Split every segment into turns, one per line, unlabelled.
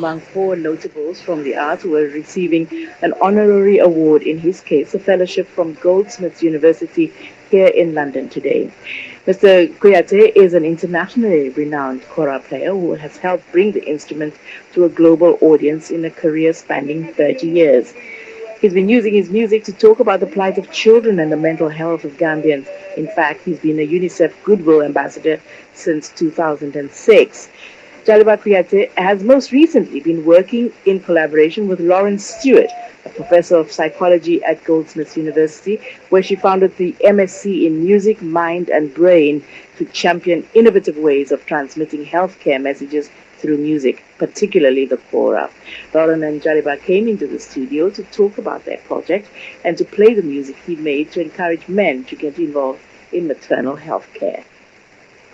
among four notables from the arts who are receiving an honorary award, in his case, a fellowship from Goldsmith University here in London today. Mr. Kuyateh is an internationally renowned kora player who has helped bring the instrument to a global audience in a career spanning 30 years. He's been using his music to talk about the plight of children and the mental health of Gambians. In fact, he's been a UNICEF Goodwill Ambassador since 2006. Jaliba Kuyateh has most recently been working in collaboration with Lauren Stewart, a professor of psychology at Goldsmith University, where she founded the MSc in Music, Mind and Brain to champion innovative ways of transmitting healthcare messages through music, particularly the kora. Lauren and Jaliba came into the studio to talk about their project and to play the music he made to encourage men to get involved in maternal health care.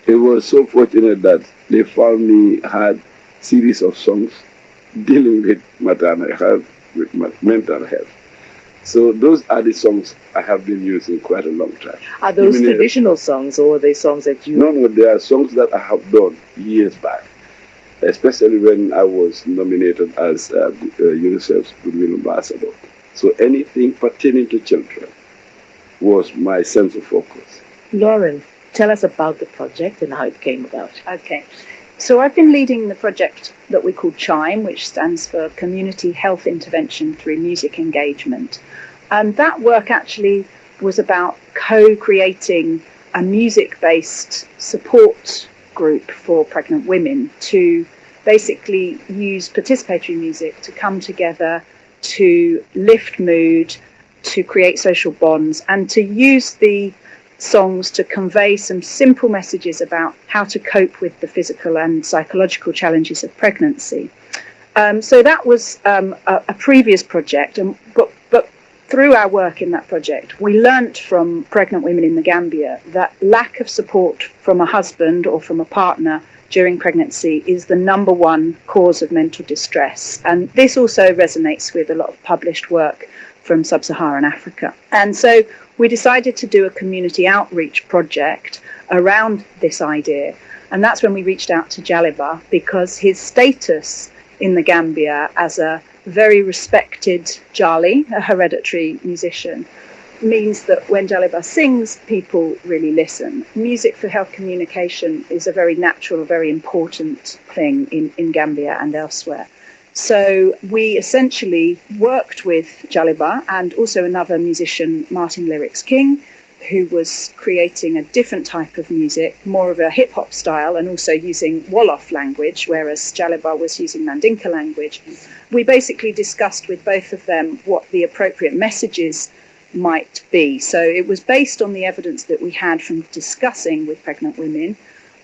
It was so fortunate that they found me had series of songs dealing with maternal health, with mental health. So those are the songs I have been using quite a long time.
Are those traditional songs, or are they songs that you...
No, they are songs that I have done years back, especially when I was nominated as UNICEF's Goodwill Ambassador. So anything pertaining to children was my sense of focus.
Lauren, tell us about the project and how it came about.
Okay. So I've been leading the project that we call CHIME, which stands for Community Health Intervention Through Music Engagement. And that work actually was about co-creating a music-based support group for pregnant women to basically use participatory music to come together, to lift mood, to create social bonds, and to use the songs to convey some simple messages about how to cope with the physical and psychological challenges of pregnancy. So that was a previous project, but through our work in that project, we learnt from pregnant women in the Gambia that lack of support from a husband or from a partner during pregnancy is the number one cause of mental distress. And this also resonates with a lot of published work from sub-Saharan Africa. And so we decided to do a community outreach project around this idea. And that's when we reached out to Jaliba, because his status in the Gambia as a very respected Jali, a hereditary musician, means that when Jaliba sings, people really listen. Music for health communication is a very natural, very important thing in Gambia and elsewhere. So we essentially worked with Jaliba and also another musician, Martin Lyrics King, who was creating a different type of music, more of a hip-hop style, and also using Wolof language, whereas Jaliba was using Mandinka language. We basically discussed with both of them what the appropriate messages might be. So it was based on the evidence that we had from discussing with pregnant women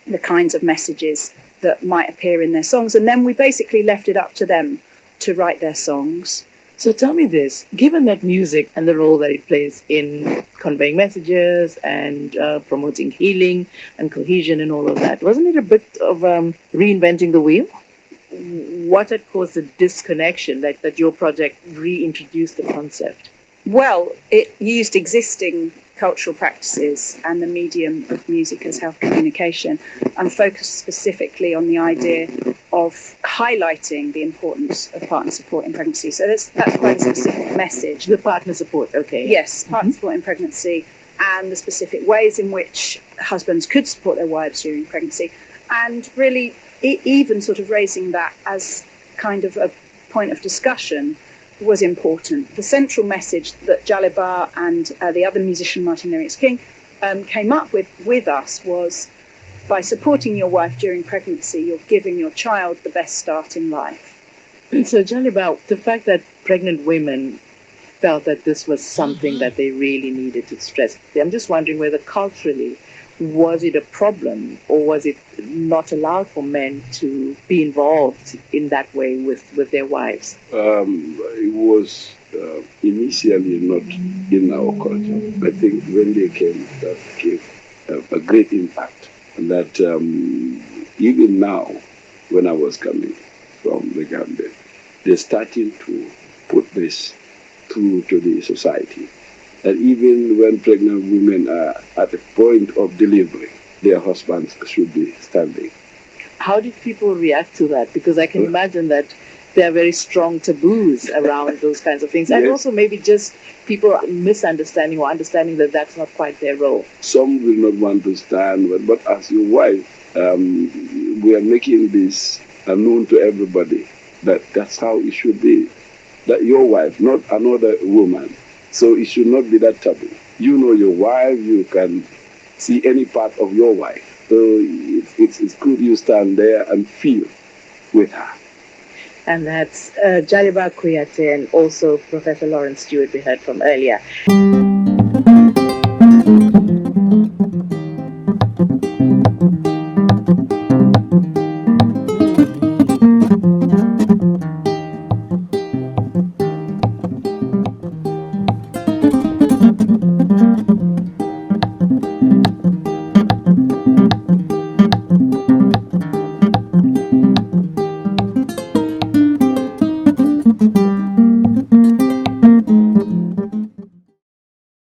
the kinds of messages that might appear in their songs, and then we basically left it up to them to write their songs.
So tell me this, given that music and the role that it plays in conveying messages and promoting healing and cohesion and all of that, wasn't it a bit of reinventing the wheel? What had caused the disconnection that your project reintroduced the concept?
Well, it used existing cultural practices and the medium of music as health communication, and focused specifically on the idea of highlighting the importance of partner support in pregnancy. So that's quite a specific message.
The partner support, okay.
Yes, partner support in pregnancy, and the specific ways in which husbands could support their wives during pregnancy, and really even sort of raising that as kind of a point of discussion was important. The central message that Jaliba and the other musician, Martin Lyrics King, came up with us was, by supporting your wife during pregnancy, you're giving your child the best start in life.
And so, Jaliba, the fact that pregnant women felt that this was something that they really needed to stress, I'm just wondering whether culturally, was it a problem, or was it not allowed for men to be involved in that way with their wives?
It was initially not in our culture. I think when they came, that gave a great impact. And that even now, when I was coming from the Gambia, they're starting to put this through to the society. That even when pregnant women are at the point of delivery, their husbands should be standing.
How did people react to that? Because I can imagine that there are very strong taboos around those kinds of things. And
Yes.
also maybe just people misunderstanding or understanding that that's not quite their role.
Some will not want to stand, but as your wife, we are making this known to everybody that that's how it should be. That your wife, not another woman. So it should not be that taboo. You know your wife, you can see any part of your wife. So it's good you stand there and feel with her.
And that's Jaliba Kuyateh and also Professor Lawrence Stewart we heard from earlier.